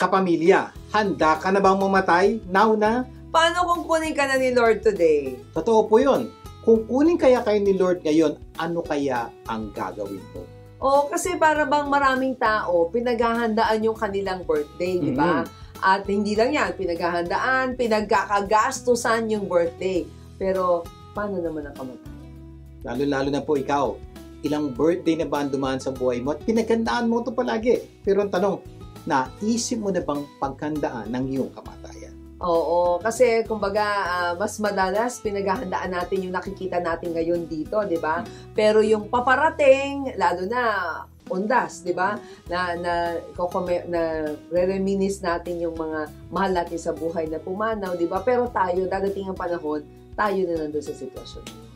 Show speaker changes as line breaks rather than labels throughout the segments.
Kapamilya, handa ka na bang mamatay? Now na?
Paano kung kunin ka na ni Lord today?
Totoo po yun. Kung kunin kaya kayo ni Lord ngayon, ano kaya ang gagawin mo?
Kasi para bang maraming tao, pinaghahandaan yung kanilang birthday, di ba? At hindi lang yan, pinaghahandaan, pinagkakagastusan yung birthday. Pero, paano naman ang kamatayan?
Lalo-lalo na po ikaw. Ilang birthday na ba ang dumaan sa buhay mo at pinaghandaan mo ito palagi? Pero ang tanong, naisip mo na bang paghandaan ng iyong kamatayan?
Oo, kasi kumbaga mas madalas pinaghahandaan natin yung nakikita natin ngayon dito, 'di ba? Pero yung paparating, lalo na undas, 'di ba? Na re-reminisce natin yung mga mahal natin sa buhay na pumanaw, 'di ba? Pero tayo, dadating ang panahon, tayo na nandoon sa sitwasyon.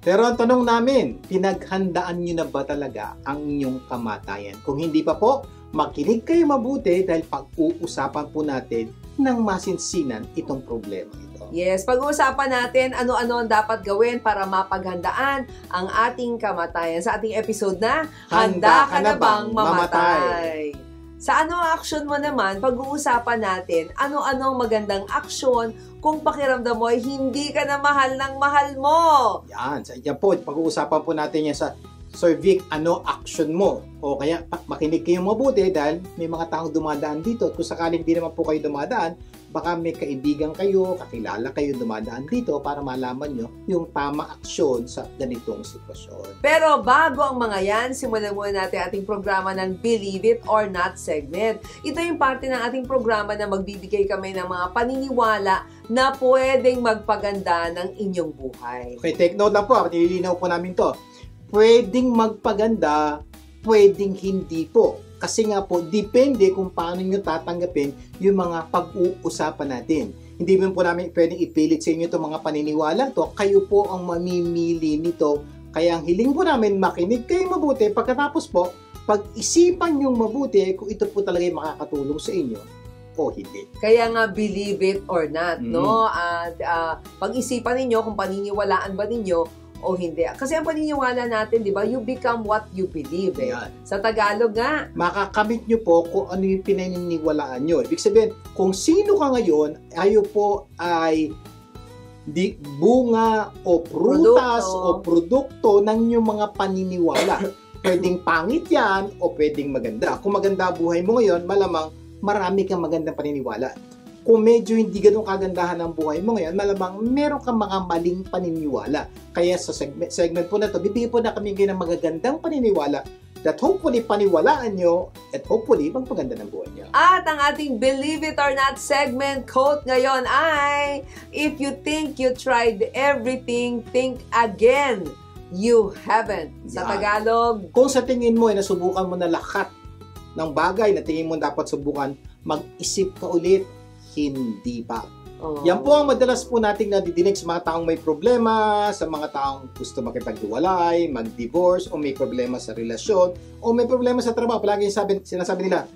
Pero ang tanong namin, pinaghandaan niyo na ba talaga ang inyong kamatayan? Kung hindi pa po, makinig kayo mabuti dahil pag-uusapan po natin ng masinsinan itong problema ito.
Yes, pag-uusapan natin ano-ano ang dapat gawin para mapaghandaan ang ating kamatayan. Sa ating episode na, Handa ka na bang mamatay? Sa ano ang aksyon mo naman, pag-uusapan natin ano-ano ang magandang aksyon kung pakiramdam mo ay hindi ka na mahal ng mahal mo.
Yan po, pag-uusapan po natin yan sa Sir Vic, ano action mo? O kaya makinig kayo mabuti dahil may mga taong dumadaan dito at kung sakaling di naman po kayo dumadaan, baka may kaibigan kayo, kakilala kayo dumadaan dito para malaman nyo yung tama aksyon sa ganitong sitwasyon.
Pero bago ang mga yan, simulan muna natin ating programa ng Believe It or Not segment. Ito yung parte ng ating programa na magbibigay kami ng mga paniniwala na pwedeng magpaganda ng inyong buhay.
Okay, take note lang po, nililinaw po namin to. Pwedeng magpaganda, pwedeng hindi po. Kasi nga po, depende kung paano nyo tatanggapin yung mga pag-uusapan natin. Hindi mo po namin pwedeng ipilit sa inyo itong mga paniniwala to. Kayo po ang mamimili nito. Kaya ang hiling po namin, makinig kayo mabuti. Pagkatapos po, pag-isipan nyo mabuti kung ito po talaga yung makakatulong sa inyo o hindi.
Kaya nga, believe it or not, no? At pag-isipan ninyo kung paniniwalaan ba ninyo o hindi. Kasi ang paniniwala natin, di ba, you become what you believe. Sa Tagalog nga.
Makakamit nyo po kung ano yung pinaniniwalaan nyo. Ibig sabihin, kung sino ka ngayon, ayo po ay bunga o prutas o produkto ng inyong mga paniniwala. Pwedeng pangit yan o pwedeng maganda. Kung maganda buhay mo ngayon, malamang marami kang magandang paniniwala. Kung medyo hindi ganun kagandahan ang buhay mo ngayon, malamang meron kang mga maling paniniwala. Kaya sa segment po na to, bibigyan po na kami ng magagandang paniniwala that hopefully paniwalaan nyo at hopefully magpaganda ng buhay nyo.
At ang ating Believe It or Not segment quote ngayon ay, if you think you tried everything, think again. You haven't. Sa Tagalog,
kung sa tingin mo ay nasubukan mo na lahat ng bagay na tingin mo dapat subukan, mag-isip ka ulit. Hindi pa. Yan po ang madalas po nating nadidinig sa mga taong may problema, sa mga taong gusto makipaghiwalay, mag-divorce, o may problema sa relasyon, o may problema sa trabaho. Palagi sinasabi nila,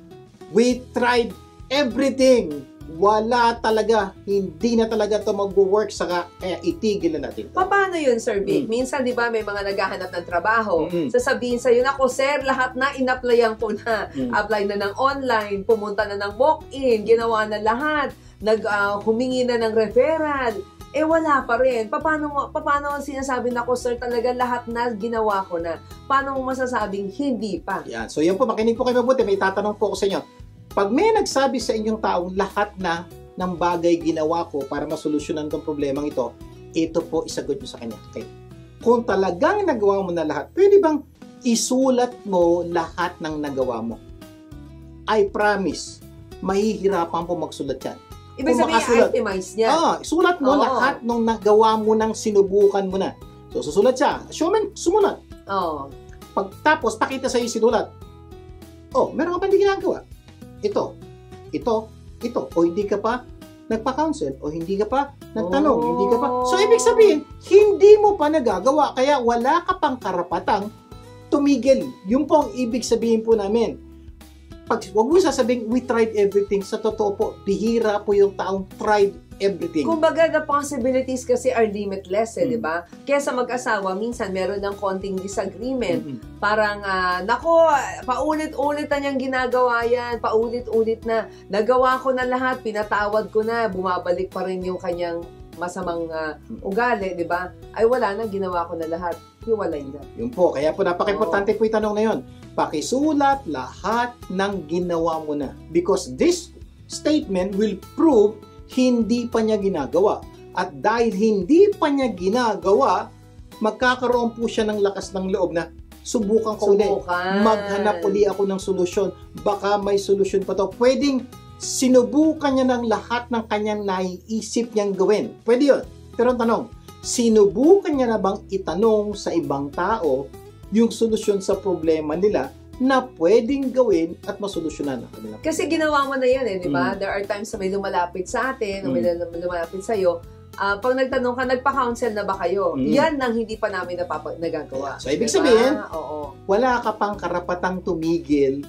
we tried everything. Wala talaga. Hindi na talaga ito mag-work, saka kaya itigil na natin ito.
Paano yun, Sir Vic? Minsan, di ba, may mga naghahanap ng trabaho. Sasabihin sa'yo, nako, sir, lahat na in-applyan ko na. Apply na ng online, pumunta na ng walk-in, ginawa na lahat, humingi na ng referral. Wala pa rin. Paano sinasabi na ko, sir, talaga lahat na ginawa ko na? Paano mo masasabing hindi pa?
Yan. So, yan po, makinig po kayo mabuti. May tatanong po ako sa inyo. Pag may nagsabi sa inyong taong lahat na ng bagay ginawa ko para masolusyonan itong problemang ito po isagot nyo sa kanya. Okay? Kung talagang nagawa mo na lahat, pwede bang isulat mo lahat ng nagawa mo? I promise, mahihirapan po magsulat yan.
Ibig sabihin, itemize niya.
Isulat mo lahat ng nagawa mo nang sinubukan mo na. So, susulat siya. Sumulat. Pagtapos, pakita sa iyo sinulat. Meron ka pa hindi ginagawa. Ito. O hindi ka pa nagpa-counsel, o hindi ka pa nagtanong, hindi ka pa. So, ibig sabihin, hindi mo pa nagagawa, kaya wala ka pang karapatang tumigil. Yun po ang ibig sabihin po namin. Huwag mo sasabing, we tried everything. Sa totoo po, bihira po yung taong tried everything.
Kumbaga, the possibilities kasi are limitless, di ba? Kaya sa mag-asawa, minsan meron ng konting disagreement. Parang, nako, paulit-ulit na niyang ginagawa yan, paulit-ulit na. Nagawa ko na lahat, pinatawad ko na, bumabalik pa rin yung kanyang masamang ugali, di ba? Ay wala na, ginawa ko na lahat. Hiwalay na.
Yun po, kaya po napaka-importante po yung tanong na yun. Pakisulat lahat ng ginawa mo na. Because this statement will prove hindi pa niya ginagawa. At dahil hindi pa niya ginagawa, magkakaroon po siya ng lakas ng loob na subukan ko ulit. Maghanap uli ako ng solusyon. Baka may solusyon pa to. Pwedeng sinubukan niya ng lahat ng kanyang naiisip niyang gawin. Pwede yun. Pero ang tanong, sinubukan niya na bang itanong sa ibang tao yung solusyon sa problema nila na pwedeng gawin at masolusyonan ang kanila?
Kasi ginawa mo na yan di ba? There are times na may lumalapit sa atin, may lumalapit sa'yo. Pag nagtanong ka, nagpa-counsel na ba kayo? Yan ang hindi pa namin nagagawa.
So, ibig sabihin, wala ka pang karapatang tumigil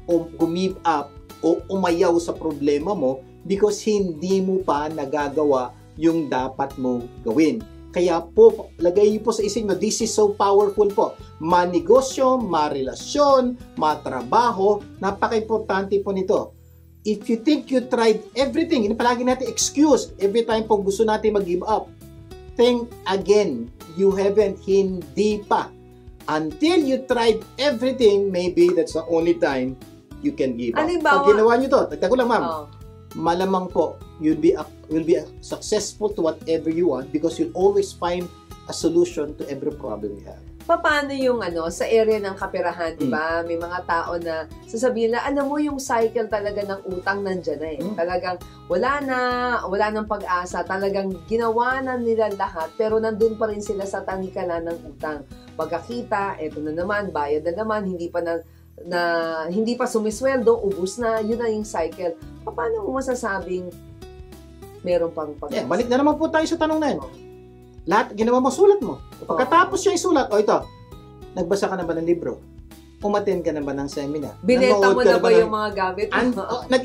o give up o umayaw sa problema mo because hindi mo pa nagagawa yung dapat mo gawin. Kaya po, lagay niyo po sa isip nyo, this is so powerful po. Manegosyo, marelasyon, matrabaho, napaka-importante po nito. If you think you tried everything, hindi palagi natin excuse every time po gusto natin mag-give up. Think again, you haven't, hindi pa. Until you tried everything, maybe that's the only time you can give up. Pag ginawa nyo to, tagtag ko lang ma'am, malamang po, you'll be successful to whatever you want because you'll always find a solution to every problem you have.
Paano yung sa area ng kaperahan, di ba? May mga tao na sasabihin na, alam mo yung cycle talaga ng utang nandyan na Talagang wala nang pag-asa. Talagang ginawa na nila lahat, pero nandun pa rin sila sa tangikalan ng utang. Pagkakita, eto na naman, bayad na naman, hindi pa sumisweldo, ubus na, yun na yung cycle. Paano mo masasabing meron pang pag-asa?
Balik na naman po tayo sa tanong na yun. Lahat, ginawa mo, sulat mo. Pagkatapos siya isulat, ito, nagbasa ka na ba ng libro? Umattend ka na ba ng seminar?
Binenta mo na ba yung mga gamit?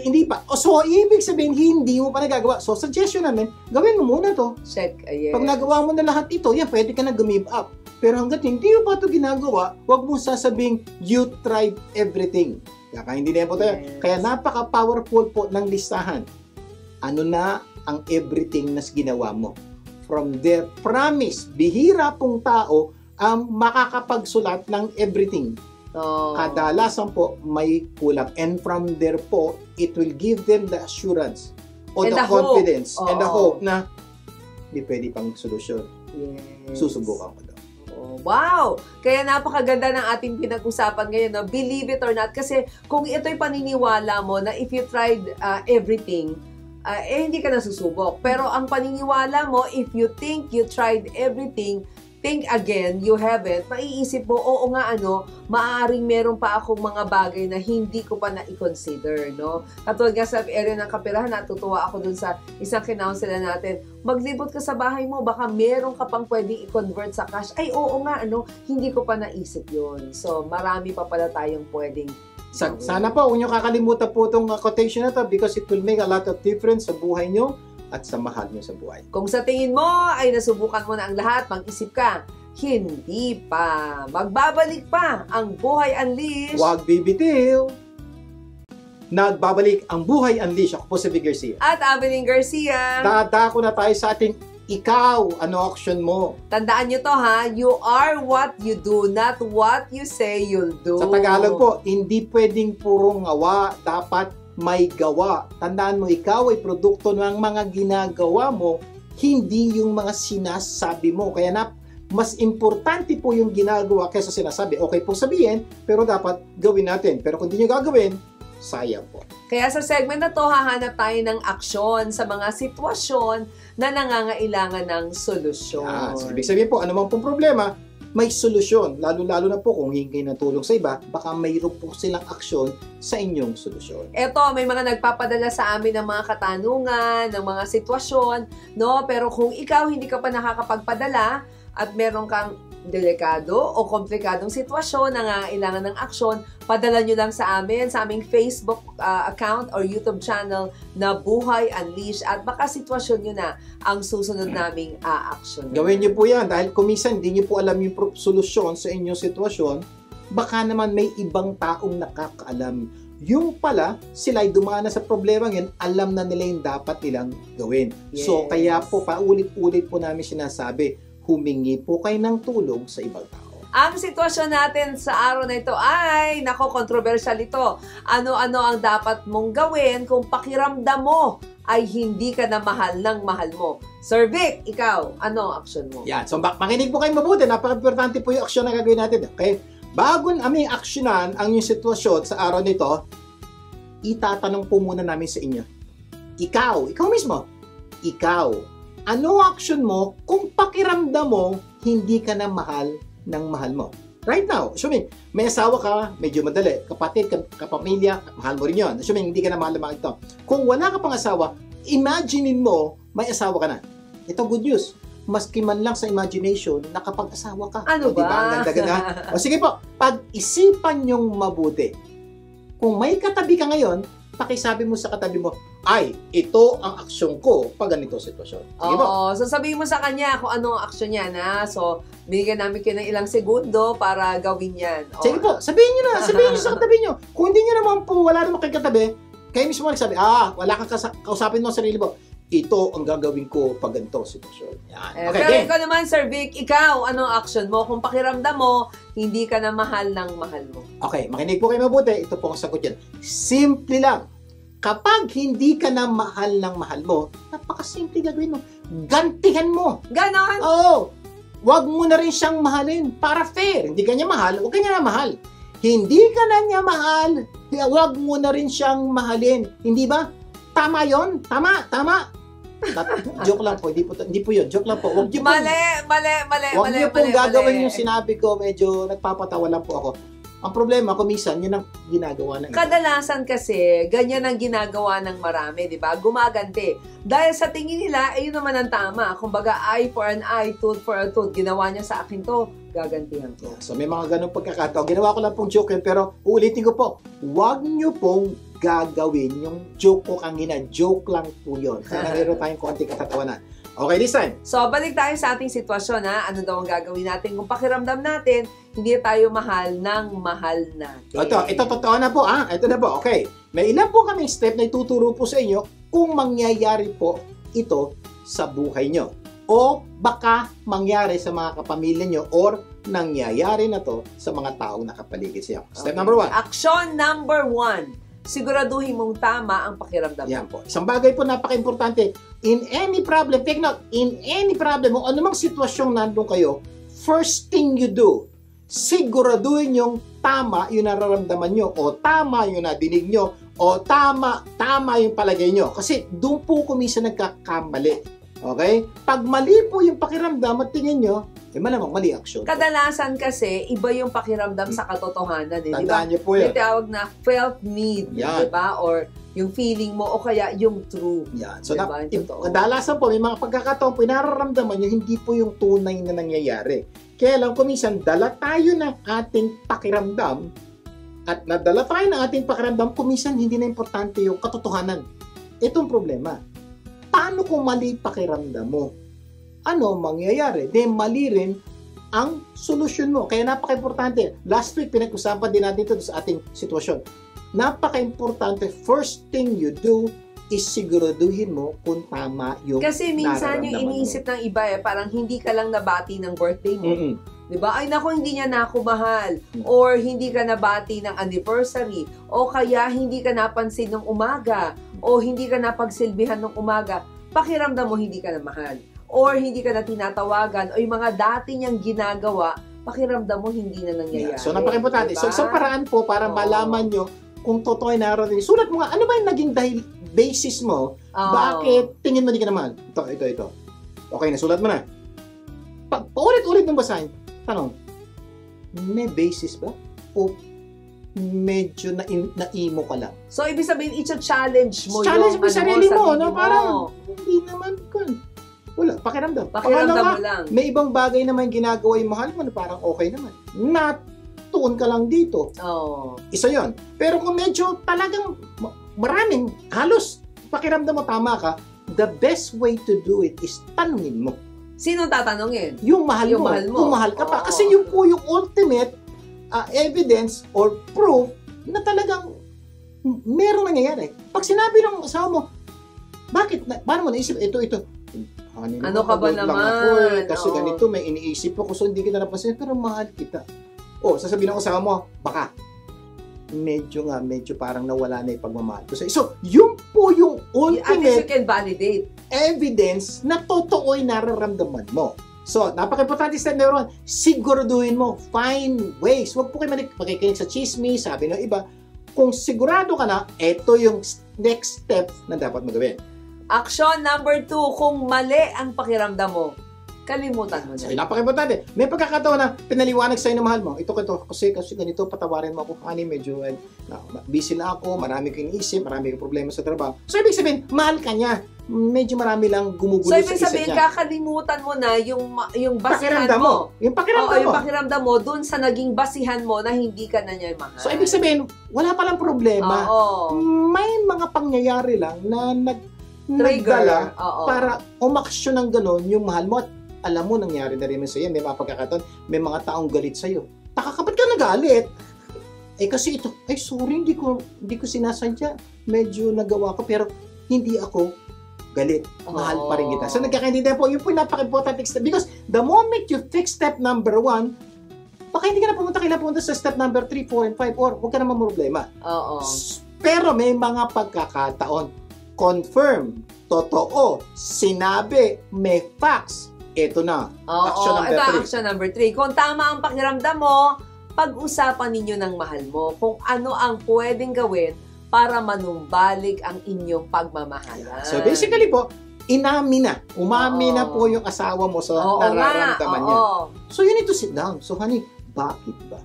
Hindi pa. So, ibig sabihin, hindi mo pa nagagawa. So, suggestion namin, gawin mo muna to.
Check, yes.
Pag nagawa mo na lahat ito, pwede ka na give up. Pero hanggat hindi mo pa ito ginagawa, huwag mong sasabing, you tried everything. Kaya hindi na po tayo. Yes. Kaya napaka-powerful po ng listahan. Ano na ang everything na ginawa mo? From there, promise, bihira pong tao ang makakapagsulat ng everything. Kadalasan po may kulang. And from there po, it will give them the assurance o the confidence and the hope na hindi pwede pang solusyon.
Yes.
Susubukan ko daw.
Wow! Kaya napakaganda ng ating pinag-usapan ngayon, no? Believe it or not. Kasi kung ito'y paniniwala mo na if you tried everything, hindi ka nasusubok. Pero ang paniniwala mo, if you think you tried everything, think again, you haven't, maiisip mo, oo nga maaaring meron pa akong mga bagay na hindi ko pa na-consider, no? Katulad nga sa area ng kaperahan, natutuwa ako dun sa isang kinaunselan natin, maglibot ka sa bahay mo, baka meron ka pang pwedeng i-convert sa cash. Ay, oo nga, hindi ko pa naisip yun. So, marami pa pala tayong pwedeng
sana po, huwag nyo kakalimutan po itong quotation na to because it will make a lot of difference sa buhay nyo at sa mahal nyo sa buhay.
Kung sa tingin mo ay nasubukan mo na ang lahat, mag-isip ka, hindi pa. Magbabalik pa ang Buhay Unleashed.
Huwag bibitiw. Nagbabalik ang Buhay Unleashed. Ako po si Vic Garcia.
At Abeling Garcia.
Dadako na tayo sa ating ikaw, ano action mo?
Tandaan nyo to ha, you are what you do, not what you say you'll do.
Sa Tagalog po, hindi pwedeng purong ngawa, dapat may gawa. Tandaan mo, ikaw ay produkto ng mga ginagawa mo, hindi yung mga sinasabi mo. Kaya mas importante po yung ginagawa kaysa sinasabi. Okay pong sabihin, pero dapat gawin natin. Pero kung hindi nyo gagawin, sayang po.
Kaya sa segment na to, hahanap tayo ng aksyon sa mga sitwasyon na nangangailangan ng solusyon.
So ibig sabihin po, ano man pong problema, may solusyon. Lalo-lalo na po kung hingi ng tulong sa iba, baka mayroon po silang aksyon sa inyong solusyon.
Eto, may mga nagpapadala sa amin ng mga katanungan, ng mga sitwasyon, no? Pero kung ikaw hindi ka pa nakakapagpadala at meron kang delikado o komplikadong sitwasyon na nangangailangan ng aksyon, padala nyo lang sa amin, sa aming Facebook account or YouTube channel na Buhay Unleash at baka sitwasyon nyo na ang susunod naming aksyon.
Gawin nyo po yan dahil kumisan hindi nyo po alam yung solusyon sa inyong sitwasyon, baka naman may ibang taong nakakaalam. Yung pala, sila'y dumana sa problema yan, alam na nila yung dapat nilang gawin.
Yes.
So, kaya po, paulit-ulit po namin sinasabi, humingi po kayo ng tulong sa ibang tao.
Ang sitwasyon natin sa araw na ito ay, nako, controversial ito. Ano-ano ang dapat mong gawin kung pakiramdam mo ay hindi ka na mahal ng mahal mo? Sir Vic, ikaw, ano ang action mo?
Yan. So, makinig po kayo mabuti. Napaka-importante po yung aksyon na gagawin natin. Okay? Bago namin aksyonan ang yung sitwasyon sa araw nito, itatanong po muna namin sa inyo. Ikaw mismo, ano action mo kung pakiramdam mo hindi ka na mahal ng mahal mo? Right now, assuming may asawa ka, medyo madali, kapatid, kapamilya, mahal mo rin yun. Assuming hindi ka na mahal ng mahal ito. Kung wala ka pang asawa, imaginein mo may asawa ka na. Ito good news. Maski man lang sa imagination, nakapag-asawa ka.
Ano ba?
Diba? Ang ganda-ganda. O sige po, pag-isipan nyong mabuti. Kung may katabi ka ngayon, pakisabi mo sa katabi mo, ay, ito ang aksyon ko pag ganito sitwasyon. Sige po.
Oo, so sabihin mo sa kanya kung ano ang aksyon niya na. So, bigyan namin kayo ng ilang segundo para gawin yan.
Sige po, sabihin nyo na. Sabihin nyo sa katabi nyo. Kung hindi nyo naman po, wala naman kayo katabi, kayo mismo nagsabi, wala kang kausapin mo ang sarili mo. Ito ang gagawin ko pag ganito sitwasyon. Yan. Okay,
pero ikaw naman, Sir Vic, ikaw, anong action mo? Kung pakiramdam mo, hindi ka na mahal ng mahal mo.
Okay, makinig po kayo mabuti. Ito po ang sagot yan. Simple lang. Kapag hindi ka na mahal ng mahal mo, napakasimple gagawin mo. Gantihan mo.
Ganon?
Oo. Huwag mo na rin siyang mahalin para fair. Hindi ka niya mahal, huwag ka niya na mahal. Hindi ka na niya mahal, huwag mo na rin siyang mahalin. Hindi ba? Tama yon? Tama. Joke lang po, hindi po yun. Joke lang po. Huwag niyo pong, huwag niyo pong gagawin yung sinabi ko, medyo nagpapatawa lang po ako. Ang problema, kumisan, yun ang ginagawa ng
kadalasan kasi, ganyan ang ginagawa ng marami, di ba? Gumaganti. Dahil sa tingin nila, yun naman ang tama. Kumbaga, eye for an eye, tooth for a tooth. Ginawa niya sa akin to, gagantihan ko.
So, may mga ganong pagkakataon. Ginawa ko lang pong joke yun, pero uulitin ko po, huwag niyo pong gagawin yung joke ko kanina. Joke lang po yun. Kaya meron tayong konting katatawanan. Okay, this time.
So, balik tayo sa ating sitwasyon, ha? Ano daw ang gagawin natin kung pakiramdam natin, hindi tayo mahal ng mahal natin.
Ito totoo na po, ha? Ito na po, okay. May ilan po kaming step na ituturo po sa inyo kung mangyayari po ito sa buhay nyo. O baka mangyari sa mga kapamilya nyo or nangyayari na to sa mga taong nakapaligid siya. Step number 1.
Action number 1. Siguraduhin mong tama ang pakiramdam mo.
Yan po. Isang bagay po napaka-importante. In any problem, take note, in any problem o anumang sitwasyong nandun kayo, first thing you do, siguraduhin yung tama yung nararamdaman nyo o tama yung nadinig nyo o tama yung palagay nyo. Kasi doon po kumisa nagkakamali. Okay? Pag mali po yung pakiramdam at tingin nyo, malamang mali action.
Kadalasan kasi, iba yung pakiramdam sa katotohanan. Di ba?
Tandaan niyo po yan.
May tawag na felt need. Di ba? Or yung feeling mo o kaya yung true.
Yan. So,
diba?
kadalasan po, may mga pagkakataon po, nararamdaman nyo, hindi po yung tunay na nangyayari. Kaya lang, kuminsan, dala tayo ng ating pakiramdam at nadala tayo ng ating pakiramdam, kuminsan, hindi na importante yung katotohanan. Itong problema. Paano kung mali pakiramdam mo? Ano mangyayari? Then mali rin ang solusyon mo. Kaya napaka-importante. Last week, pinag-usapan din natin ito sa ating sitwasyon. Napaka-importante, first thing you do is siguraduhin mo kung tama yung
kasi minsan yung iniisip ng iba parang hindi ka lang nabati ng birthday mo. Diba? Ay naku, hindi niya na ako mahal. Or hindi ka nabati ng anniversary. O kaya hindi ka napansin ng umaga. O hindi ka napagsilbihan ng umaga. Pakiramdam mo hindi ka na mahal. Or hindi ka na tinatawagan. O yung mga dati niyang ginagawa, pakiramdam mo hindi na nangyayari.
So, napaka-importante. Diba? So, isang paraan po para malaman nyo kung totoo ay nararamdaman. Sulat mo nga, ano ba yung naging basis mo? Bakit tingin mo hindi ka na mahal? Ito. Okay, nasulat mo na. Paulit-ulit mong basahin. Tanong, may basis ba? O medyo na-imo ka lang?
So, ibig sabihin, i-challenge mo
challenge mo sarili mo, no?
mo.
Parang, hindi naman kun. Wala, pakiramdam.
Pakiramdam mo lang.
May ibang bagay naman ginagawa yung mahal mo na parang okay naman. Natuon ka lang dito.
Oh.
Isa yon. Pero kung medyo talagang maraming, halos pakiramdam mo tama ka, the best way to do it is tanungin mo.
Sino tatanungin?
Yung mahal mo. Kung mahal ka pa. Kasi yun po yung ultimate evidence or proof na talagang meron nangyayari. Pag sinabi ng asawa mo, bakit? Paano mo naisip? Ito. Honey,
ano ka ba naman?
Ako, kasi ganito, may iniisip ako, so hindi kita napansin, pero mahal kita. Sasabihin ng asawa mo, baka, medyo parang nawala na yung pagmamahal ko. So, yun po yung ultimate
at least you can validate
evidence na totoo'y nararamdaman mo. So, napaka-importante step number 1, siguraduhin mo, find ways. Huwag po kayo makikinig sa chismis, sabi ng iba. Kung sigurado ka na, ito yung next step na dapat mo gawin.
Action number 2, kung mali ang pakiramdam mo, kalimutan mo na.
So, napaka-importante. May pagkakataon na pinaliwanag sa'yo ng mahal mo. Ito kasi ganito, patawarin mo ako. Honey, medyo busy na ako, marami kong iniisip, marami kong problema sa trabaho. So, ibig sabihin, mahal ka niya. Medyo marami lang gumugulo sa isa niya.
So, ibig sabihin, kakalimutan mo na yung basihan
pakiramdam
mo.
Yung pakiramdam mo.
Yung pakiramdam mo, dun sa naging basihan mo na hindi ka na niya mahal.
So, ibig sabihin, wala palang problema. May mga pangyayari lang na nagdala para umaksyon ng gano'n yung mahal mo. At alam mo, nangyari na rin sa'yo. May mga pagkakataon, may mga taong galit sa'yo. Taka, ba't ka nagalit? Kasi ito, sorry, hindi ko sinasadya. Medyo nagawa ko, pero hindi ako galit. Mahal pa rin kita. So, nagkakaintindihan po, yun po yung napaka-important step. Because the moment you fix step number 1, baka hindi ka na pumunta sa step number 3, 4, and 5, or huwag ka naman problema. Pero may mga pagkakataon, confirm, totoo, sinabi, may facts. Ito na.
Action number 3. Kung tama ang pakiramdam mo, pag-usapan ninyo ng mahal mo kung ano ang pwedeng gawin para manumbalik ang inyong pagmamahalan.
So basically po, umamin na po yung asawa mo sa nararamdaman niya. So you need to sit down. So honey, bakit ba?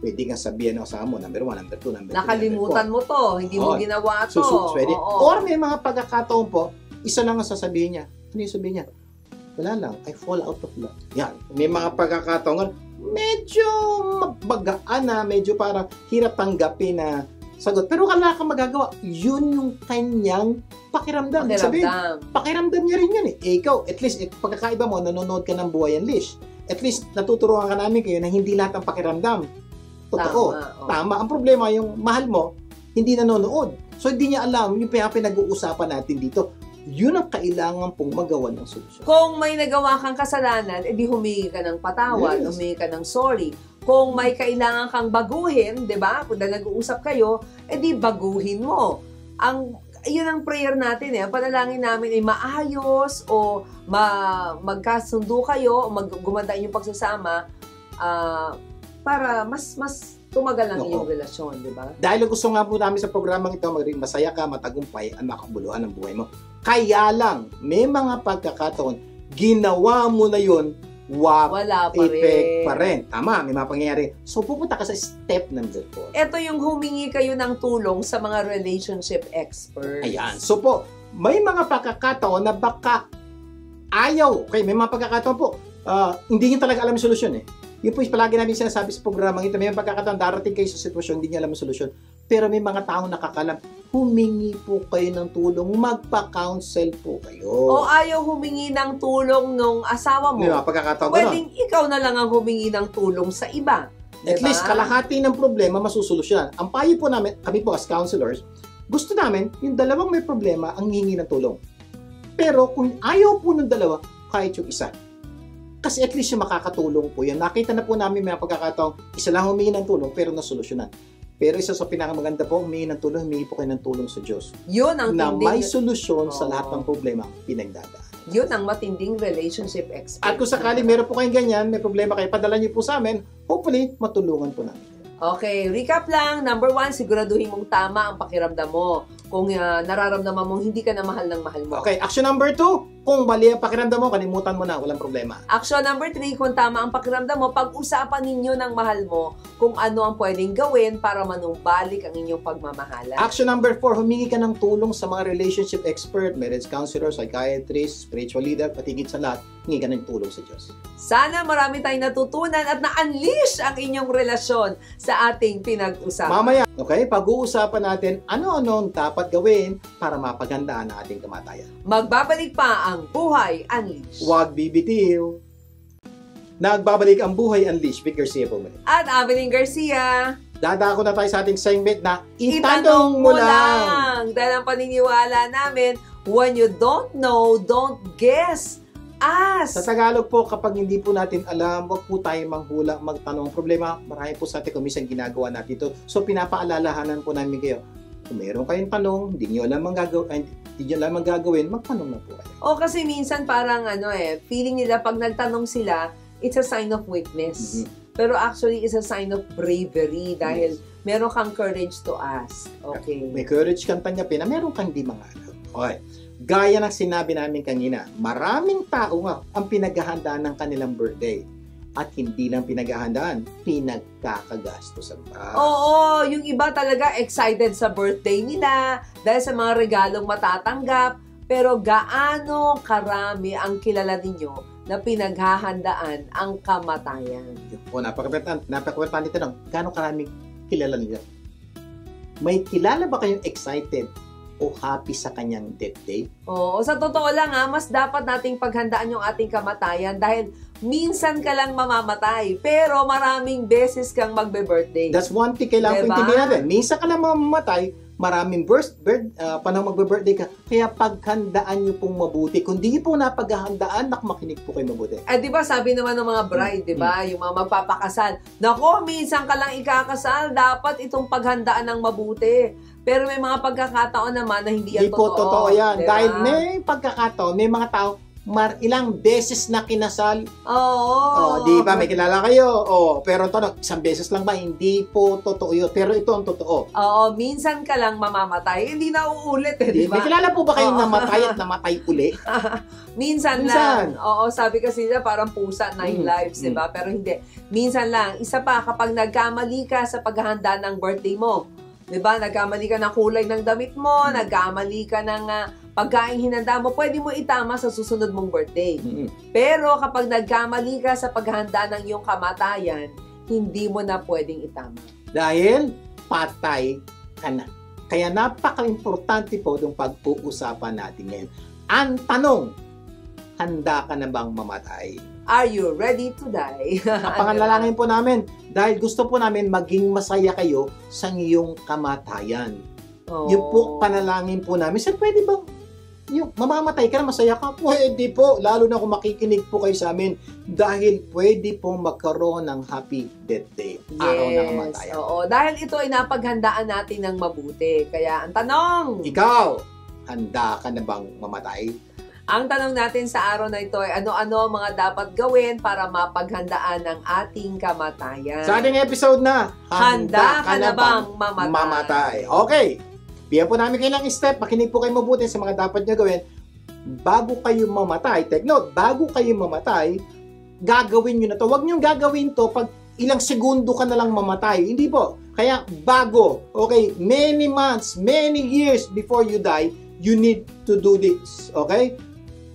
Pwede kang sabihin ng asawa mo, number 1, number 2, number 3,
nakalimutan mo to, hindi mo ginawa to.
Pwede. Or may mga pagkakataon po, isa lang ang sasabihin niya. Ano yung sabihin niya? Wala lang, I fall out of love. Yan. May mga pagkakataon, medyo mabagaan na, medyo parang hirap tanggapin na sagot. Pero wala kang magagawa. Yun yung kanyang pakiramdam. Sabihin, pakiramdam niya rin yan . Ikaw, at least, pagkakaiba mo, nanonood ka ng Buhay Unleashed. At least, natuturuan ka namin kayo na hindi lahat ng pakiramdam totoo. Tama. Ang problema, yung mahal mo, hindi nanonood. So, hindi niya alam yung pinag-uusapan natin dito. Yun ang kailangan pong magawa ng solusyon.
Kung may nagawa kang kasalanan, edi humingi ka ng patawad, humingi ka ng sorry. Kung may kailangan kang baguhin, di ba? Kung nag-uusap kayo, edi baguhin mo. Yun ang prayer natin . Ang panalangin namin ay maayos o magkasundo kayo o gumanda inyong pagsasama para mas tumagal ang iyong relasyon, di ba?
Dahil gusto nga po namin sa programang ito, maging masaya ka, matagumpay, at makabuluhan ang buhay mo. Kaya lang, may mga pagkakataon, ginawa mo na yun, wala pa rin. Tama, may mga pangyayari. So, pupunta ka sa step number 4.
Ito yung humingi kayo ng tulong sa mga relationship experts.
Ayan. So po, may mga pagkakataon na baka ayaw. Okay, may mga pagkakataon po, hindi nyo talaga alam yung solusyon . Yun po palagi namin sinasabi sa programang ito. May pagkakataon, darating kayo sa sitwasyon, hindi niya alam ang solusyon. Pero may mga taong nakakalam, humingi po kayo ng tulong, magpa-counsel po kayo.
O ayaw humingi ng tulong nung asawa mo.
May mga pagkakataon
pwedeng ikaw na lang ang humingi ng tulong sa iba.
At least, kalahati ng problema masusolusyonan. Ang payo po namin, kami po as counselors, gusto namin, yung dalawang may problema, ang hihingi ng tulong. Pero kung ayaw po ng dalawa, kahit yung isa. Kasi at least yung makakatulong po yan. Nakita na po namin may pagkakataong isa lang humingi ng tulong pero nasolusyonan. Pero isa sa pinakamaganda po, humingi ng tulong, humingi po kayo ng tulong sa Diyos.
Yun ang
na may solusyon sa lahat ng problema pinagdadaan.
Yun ang matinding relationship expert.
At kung sakali meron po kayong ganyan, may problema kayo, padala niyo po sa amin, hopefully matulungan po namin.
Okay, recap lang. Number 1, siguraduhin mong tama ang pakiramdam mo. Kung nararamdaman mong hindi ka na mahal ng mahal mo.
Okay, action number 2, Kung mali ang pakiramdam mo, kalimutan mo na, walang problema.
Action number 3, kung tama ang pakiramdam mo, pag-usapan ninyo ng mahal mo kung ano ang pwedeng gawin para manumbalik ang inyong pagmamahalan.
Action number 4, humingi ka ng tulong sa mga relationship expert, marriage counselor, psychiatrist, spiritual leader, patigid sa lahat, humingi ka ng tulong sa Diyos.
Sana marami tayong natutunan at na-unleash ang inyong relasyon sa ating pinag-usapan.
Mamaya, okay, pag-uusapan natin ano-ano dapat gawin para mapagandaan ang ating kamatayan.
Magbabalik pa ang Buhay Unleash.
Huwag bibitiw. Nagbabalik ang Buhay Unleash, Vic Garcia po muli.
At Avelyn Garcia.
Dadako na tayo sa ating segment na Itanong Mo Lang.
Dahil ang paniniwala namin, when you don't know, don't guess. Ask.
Sa Tagalog po, kapag hindi po natin alam, wag po tayo manghula, magtanong. Problema, marami po sa atin kung minsan ginagawa natin ito. So, pinapaalalahanan po namin kayo. Kung meron kayong tanong, hindi nyo alam ang gagawin, magtanong na po kayo.
O kasi minsan parang feeling nila pag nagtanong sila, it's a sign of weakness. Pero actually, it's a sign of bravery dahil meron kang courage to ask. Okay.
May courage kang tanggapin na meron kang di mga alam. Okay. Gaya ng sinabi namin kanina, maraming tao nga ang pinaghahandaan ng kanilang birthday. At hindi lang pinaghahandaan, pinagkakagastusan pa.
Oo, yung iba talaga excited sa birthday nila dahil sa mga regalong matatanggap. Pero gaano karami ang kilala ninyo na pinaghahandaan ang kamatayan?
O, napakimportante tanong, gaano karami kilala niyo? May kilala ba kayong excited o happy sa kanyang death day?
Oo, sa totoo lang mas dapat nating paghandaan yung ating kamatayan dahil minsan ka lang mamamatay, pero maraming beses kang magbe-birthday.
That's one thing kailangan intindihin natin. Minsan ka lang mamamatay, maraming panahon magbe-birthday ka, kaya paghandaan nyo pong mabuti. Kung di po napaghahandaan, makinig po kayo mabuti.
Di ba sabi naman ng mga bride, di ba, yung mga magpapakasal, nako, minsan ka lang ikakasal, dapat itong paghandaan ng mabuti. Pero may mga pagkakataon naman na hindi yan totoo.
Hindi po totoo yan.
Diba?
Dahil may pagkakataon, may mga tao, ilang beses na kinasal.
Oo.
Di ba? May kilala kayo. Pero tanong, isang beses lang ba? Hindi po totoo yun. Pero ito ang totoo.
Oo, minsan ka lang mamamatay. Hindi na uulit di ba?
May kilala po ba kayong namatay at namatay uli?
Minsan lang. Oo, sabi kasi nila parang pusa, 9 lives, di ba? Pero hindi. Minsan lang. Isa pa, kapag nagkamali ka sa paghahanda ng birthday mo, di ba? Nagkamali ka ng kulay ng damit mo, nagkamali ka ng pagkain hinanda mo, pwede mo itama sa susunod mong birthday. Pero kapag nagkamali ka sa paghahanda ng iyong kamatayan, hindi mo na pwedeng itama.
Dahil patay ka na. Kaya napaka-importante po itong pag-uusapan natin ngayon. Ang tanong, handa ka na bang mamatay?
Are you ready to die?
Pangalalangin po namin dahil gusto po namin maging masaya kayo sa iyong kamatayan. Yung po panalangin po namin. Sir, pwede bang yung mamamatay ka na masaya ka? Pwede po. Lalo na kung makikinig po kayo sa amin dahil pwede pong magkaroon ng happy death day. Araw ng kamatayan.
Oo. Dahil ito ay napaghandaan natin ng mabuti. Kaya ang tanong,
ikaw, handa ka na bang mamatay?
Ang tanong natin sa araw na ito ay ano-ano mga dapat gawin para mapaghandaan ang ating kamatayan.
Sa ating episode na,
Handa ka na bang mamatay?
Okay. Bigyan po namin kayo ng step. Makinig po kayo mabuti sa mga dapat nyo gawin. Bago kayo mamatay, take note, bago kayo mamatay, gagawin nyo na to. Huwag nyo gagawin to pag ilang segundo ka na lang mamatay. Hindi po. Kaya bago, okay, many months, many years before you die, you need to do this. Okay?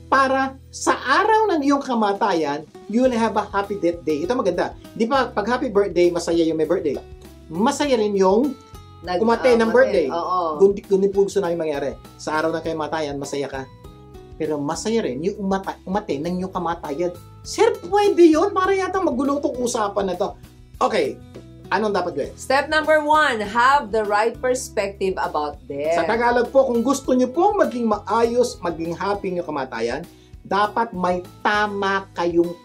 Para sa araw ng iyong kamatayan, you will have a happy death day. Ito maganda. Di ba, pag happy birthday, masaya yung may birthday. Masaya rin yung umatay ng birthday. Kundi po gusto namin mangyari. Sa araw ng kamatayan, masaya ka. Pero masaya rin yung umatay ng iyong kamatayan. Sir, pwede yun? Para yata magulo itong usapan na to. Okay. Anong dapat gawin?
Step number 1, have the right perspective about death.
Sa Tagalog po, kung gusto niyo po maging maayos, maging happy yung kamatayan, dapat may tama kayong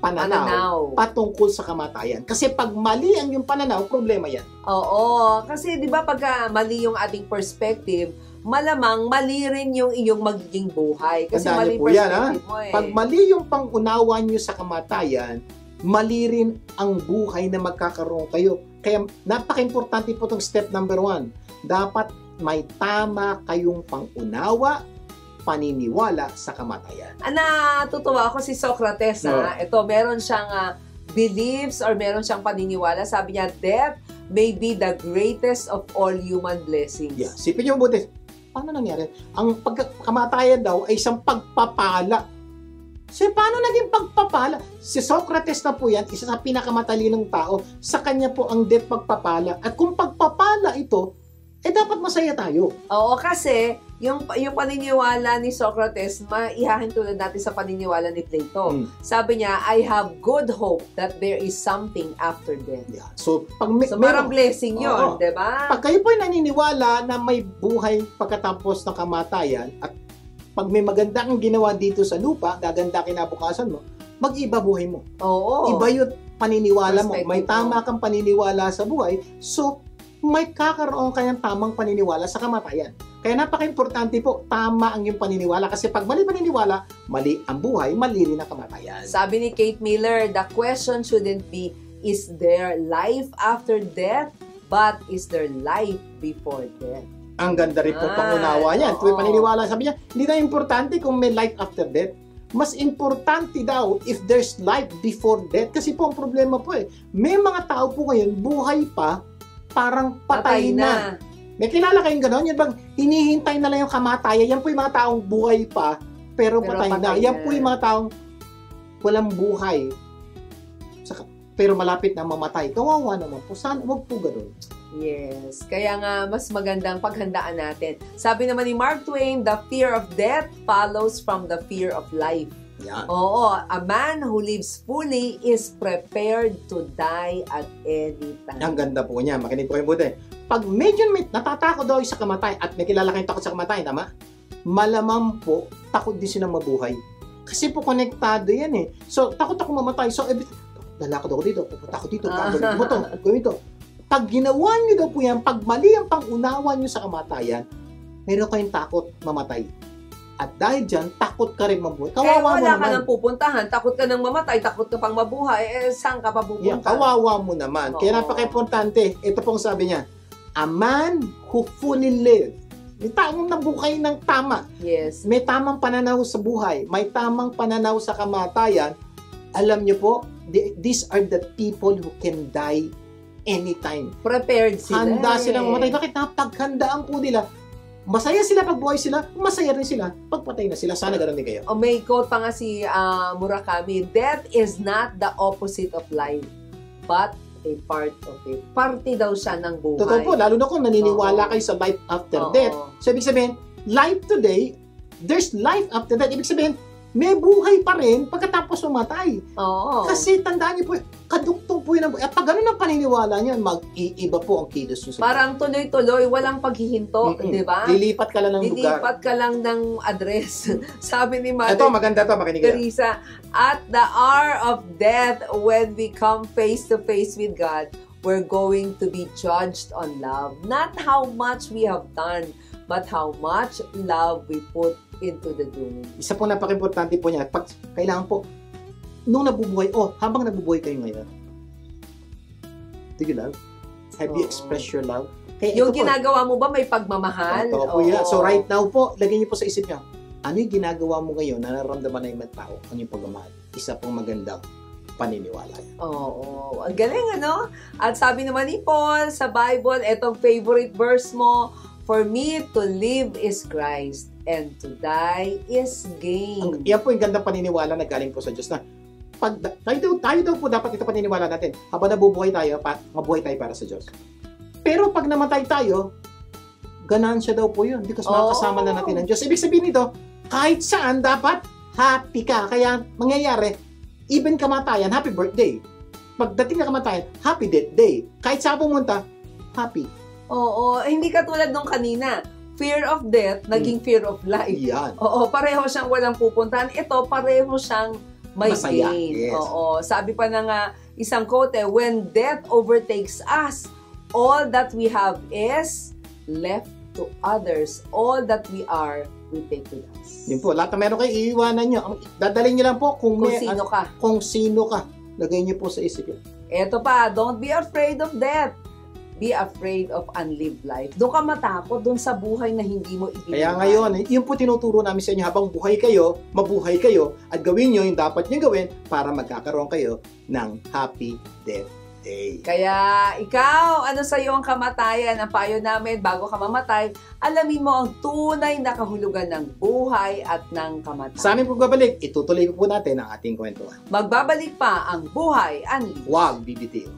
pananaw patungkol sa kamatayan. Kasi pag mali ang yung pananaw, problema yan.
Oo. Kasi di ba pagka mali yung ating perspective, malamang mali rin yung iyong magiging buhay. Kasi mali
po
perspective
yan,
mo eh.
Pag mali yung pangunawa niyo sa kamatayan, mali rin ang buhay na magkakaroon kayo. Kaya napaka-importante po itong step number 1. Dapat may tama kayong pangunawa paniniwala sa kamatayan.
Natutuwa ako si Socrates. Ito, meron siyang beliefs or meron siyang paniniwala. Sabi niya, death may be the greatest of all human blessings.
Yeah. Sipin niyo mabuti, paano nangyari? Ang pagkamatayan daw ay isang pagpapala. So, paano naging pagpapala? Si Socrates na po yan, isa sa pinakamatalinong tao. Sa kanya po ang death pagpapala. At kung pagpapala ito, dapat masaya tayo.
Oo, kasi yung paniniwala ni Socrates, maihahintulad natin sa paniniwala ni Plato. Sabi niya, I have good hope that there is something after death.
Yeah. So,
parang blessing yun, di ba?
Pag kayo po ay naniniwala na may buhay pagkatapos ng kamatayan, at pag may maganda kang ginawa dito sa lupa, gaganda kinabukasan mo, mag-iba buhay mo.
Oo.
Iba yung paniniwala mo. May tama kang paniniwala sa buhay, so may kakaroon kayang tamang paniniwala sa kamatayan. Kaya napaka-importante po, tama ang iyong paniniwala. Kasi pag mali paniniwala, mali ang buhay, mali rin ang kamatayan.
Sabi ni Kate Miller, the question shouldn't be, is there life after death? But is there life before death?
Ang ganda rin po pangunawa yan. Ito yung paniniwala. Sabi niya, hindi na importante kung may life after death. Mas importante daw if there's life before death. Kasi po ang problema po may mga tao po ngayon, buhay pa, parang patay na. May kilala kayong gano'n? Yan bang hinihintay na lang yung kamatayan? Yan po yung mga taong buhay pa, pero patay na. Yan po yung mga taong walang buhay, pero malapit na mamatay. Kawawa naman po. Sana, wag po gano'n.
Yes. Kaya nga, mas magandang paghandaan natin. Sabi naman ni Mark Twain, the fear of death follows from the fear of life.
Yan.
Oo, a man who lives fully is prepared to die at any time.
Ang ganda po niya. Makinig po kayo buti. Pag medyo natatakot daw sa kamatayan at may kilala kayong takot sa kamatayan, tama? Malamang po, takot din silang mabuhay. Kasi po konektado yan So, takot ako mamatay. So, lalakad ako dito, pupunta ako dito, gagawin mo to, gawin to. Pag ginawa niyo daw po yan, pag mali ang pangunawa niyo sa kamatayan, meron kayong takot mamatay. At dahil dyan, takot ka rin mabuhay. Kawawa mo naman.
Wala ka nang pupuntahan, takot ka nang mamatay, takot ka pang mabuhay, saan ka pa pupunta?
Yeah, kawawa mo naman. Kaya napaka-importante, ito pong sabi niya, a man who fully lives. May taong nabuhay ng tama.
Yes.
May tamang pananaw sa buhay. May tamang pananaw sa kamatayan. Alam niyo po, these are the people who can die anytime.
Prepared sila.
Handa silang mamatay. Bakit? Napaghandaan po nila. Masaya sila pag buhay sila, masaya rin sila pag patay na sila. Sana ganoon din kayo.
May quote pa nga si Murakami, death is not the opposite of life, but a part of it. Parte daw siya ng buhay.
Totoo po, lalo na kung naniniwala kayo sa life after death. So, ibig sabihin, life today, there's life after death. Ibig sabihin, may buhay pa rin pagkatapos mamatay. Kasi tandaan niyo po, kaduktong po yun. Pag gano'n ang paniniwala niyo, mag-iiba po ang kilos niyo.
Parang tuloy-tuloy, walang paghihinto, di ba?
Lilipat ka lang ng lugar.
Lilipat ka lang ng address. Sabi ni Mother
Ito, maganda to, makinig ka.
Teresa, at the hour of death, when we come face to face with God, we're going to be judged on love. Not how much we have done, but how much love we put into the doing.
Isa po napaka-importante po niya. Pag kailangan po, nung nabubuhay, habang nabubuhay kayo ngayon, do you love? Have you expressed your love? Kaya
yung ginagawa mo ba may pagmamahal?
Totoo po yan. So right now po, lagay niyo po sa isip niyo, ano yung ginagawa mo ngayon na nararamdaman na yung mga tao? Ano yung pagmamahal? Isa pong magandang paniniwala.
Ang galing ano? At sabi naman ni Paul sa Bible, etong favorite verse mo, for me to live is Christ and to die is gain.
Yan po yung gandang paniniwala na galing po sa Diyos na tayo daw po dapat ito paniniwala natin. Habang nabubuhay tayo, mabuhay tayo para sa Diyos. Pero pag namatay tayo, ganansya daw po yun because makakasama na natin ang Diyos. Ibig sabihin nito, kahit saan dapat happy ka. Kaya mangyayari, even kamatayan, happy birthday. Pagdating na kamatayan, happy death day. Kahit saan pumunta, happy.
Hindi katulad nung kanina. Fear of death, naging fear of life.
Yan.
Pareho siyang walang pupuntahan. Ito, pareho siyang may
masaya.
gain.
Yes.
Sabi pa ng isang quote, when death overtakes us, all that we have is left to others. All that we are, we take with us.
Yun po, lahat na meron kayo, iiwanan nyo. Dadalhin nyo lang po kung
sino ka.
Kung sino ka. Lagay nyo po sa isip yun.
Eto pa, don't be afraid of death. be afraid of unlived life. Doon ka matakot doon sa buhay na hindi mo ibinigay.
Kaya ngayon, yun po tinuturo namin sa inyo habang buhay kayo, mabuhay kayo, at gawin nyo yung dapat nyo gawin para magkakaroon kayo ng happy death day.
Kaya ikaw, ano sa iyo ang kamatayan? Ang payo namin, bago ka mamatay, alamin mo ang tunay na kahulugan ng buhay at ng kamatayan.
Sa aming pagbabalik, itutuloy po natin ang ating kwentuhan.
Magbabalik pa ang Buhay Unleashed.
Huwag bibitiw.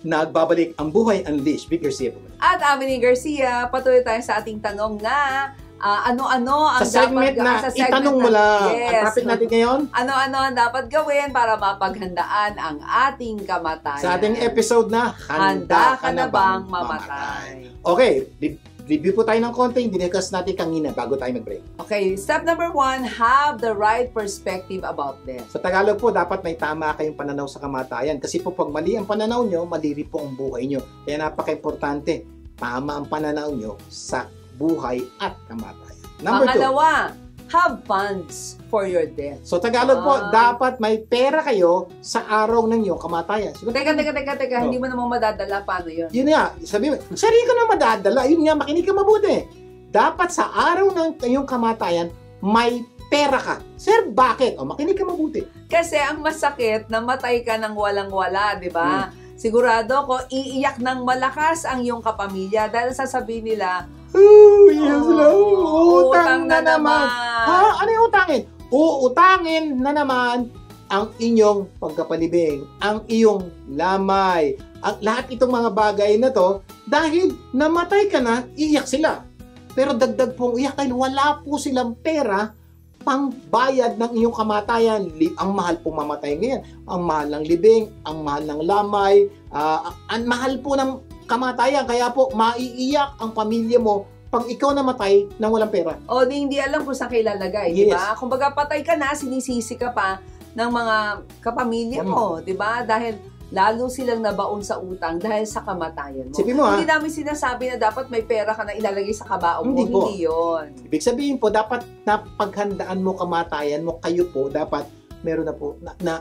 Nagbabalik ang Buhay Unleashed. Vic Garcia po.
At Amelie Garcia, patuloy tayo sa ating tanong na ano-ano ang
sa segment
dapat
na itanong mo lang.
Yes.
Ang topic natin ngayon,
ano-ano ang dapat gawin para mapaghandaan ang ating kamatayan.
sa ating episode na
Handa ka na bang mamatay?
Okay, review po tayo ng konti yung dinikas natin kanina bago tayo mag-break.
Okay, step number 1, have the right perspective about death.
Sa Tagalog po, dapat may tama kayong pananaw sa kamatayan. Kasi po pag mali ang pananaw nyo, mali rin po ang buhay nyo. Kaya napaka-importante, tama ang pananaw nyo sa buhay at kamatayan. Number 2.
Pangalawa, have funds for your death.
So Tagalog po, dapat may pera kayo sa araw ng iyong kamatayan. Siguro,
Teka, hindi mo namang madadala. Paano yun?
yun nga, sabi mo, sarili ko na madadala. Yun nga, makinig ka mabuti. Dapat sa araw ng iyong kamatayan, may pera ka. Sir, bakit? O, makinig ka mabuti.
Kasi ang masakit, namatay ka ng walang-wala, di ba? Sigurado ko, iiyak ng malakas ang iyong kapamilya dahil sasabihin nila,
oh, yes,
utang na naman.
Ha? Ano yung utangin? Uutangin na naman ang inyong pagkapalibing, ang iyong lamay. Lahat itong mga bagay na to, dahil namatay ka na, iiyak sila. Pero dagdag pong iyak dahil wala po silang pera pangbayad ng iyong kamatayan. Ang mahal pong mamatay ngayon. Ang mahal ng libing, ang mahal ng lamay, ang mahal po ng kamatayan. Kaya po, maiiyak ang pamilya mo pag ikaw namatay nang walang pera.
O, hindi alam kung saan kayo lalagay,
Yes.
di ba? Kung baga patay ka na, sinisisi ka pa ng mga kapamilya mo, di ba? Dahil lalo silang nabaon sa utang dahil sa kamatayan mo.
Sipin mo,
Hindi namin sinasabi na dapat may pera ka na ilalagay sa kabaong mo.
Hindi po.
Hindi yun.
Ibig sabihin po, dapat napaghandaan mo kamatayan mo, kayo po, dapat meron na po,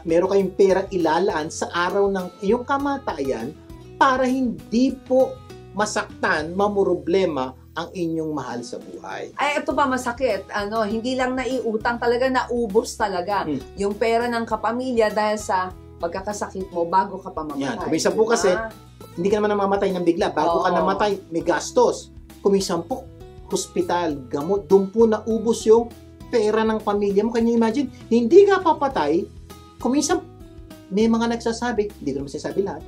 meron kayong pera ilalaan sa araw ng iyong kamatayan para hindi po masaktan, mamuroblema ang inyong mahal sa buhay.
Ay, ito pa masakit. Hindi lang naiutang talaga, naubos talaga yung pera ng kapamilya dahil sa pagkakasakit mo bago ka pa mamatay.
Yan. Kuminsan po kasi, hindi ka naman namamatay ng bigla. Bago ka namatay, may gastos. Kuminsan po, hospital, gamot, doon po naubos yung pera ng pamilya mo. Can you imagine? Hindi ka papatay, kuminsan, may mga nagsasabi, hindi ko naman sinasabi lahat,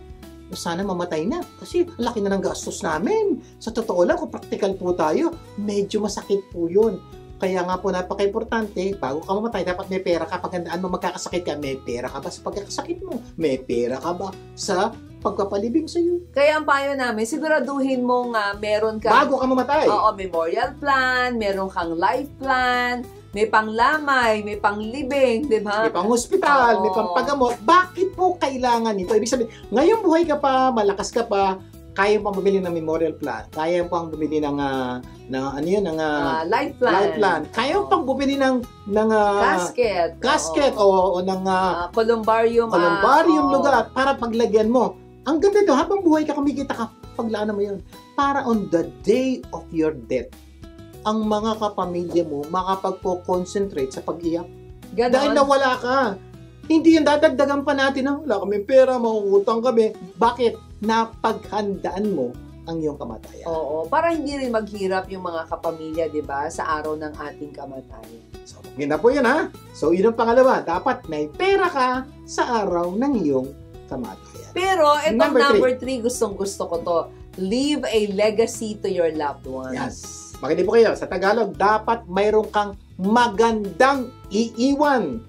sana mamatay na. Kasi laki na ng gastos namin. Sa totoo lang, kung practical po tayo, medyo masakit po yun. Kaya nga po, napaka-importante, bago ka mamatay, dapat may pera ka. Paghandaan mo magkakasakit ka, may pera ka ba sa pagkakasakit mo? May pera ka ba sa pagpapalibing sa iyo?
Kaya ang payo namin, siguraduhin mong meron kang...
Bago ka mamatay.
Oo, memorial plan, meron kang life plan, may panglamay, may panglibing, di ba?
May pang-hospital, may pang-pagamot. Bakit po kailangan ito? Ibig sabihin, ngayong buhay ka pa, malakas ka pa, kaya pang bumili ng memorial plan, kaya pang bumili ng
life plan.
Life plan. Kaya pang bumili ng casket o ng
columbarium
lugar para paglagyan mo. Ang ganda ito, habang buhay ka, kumikita ka, paglaanan mo yun. Para on the day of your death, ang mga kapamilya mo makapagpo-concentrate sa pag-iyak.
Ganon.
Dahil nawala ka. Hindi yung dadagdagan pa natin ng wala kami pera, mangungutang kami. Bakit? Napaghandaan mo ang iyong kamatayan.
Oo, para hindi rin maghirap yung mga kapamilya, di ba, sa araw ng ating kamatayan.
So, ganda po yun ha. So, yun ang pangalawa. Dapat may pera ka sa araw ng iyong kamatayan.
Pero, itong number 3, gustong-gusto ko to. Leave a legacy to your loved ones.
Yes. Makinig po kayo. Sa Tagalog, dapat mayroon kang magandang iiwan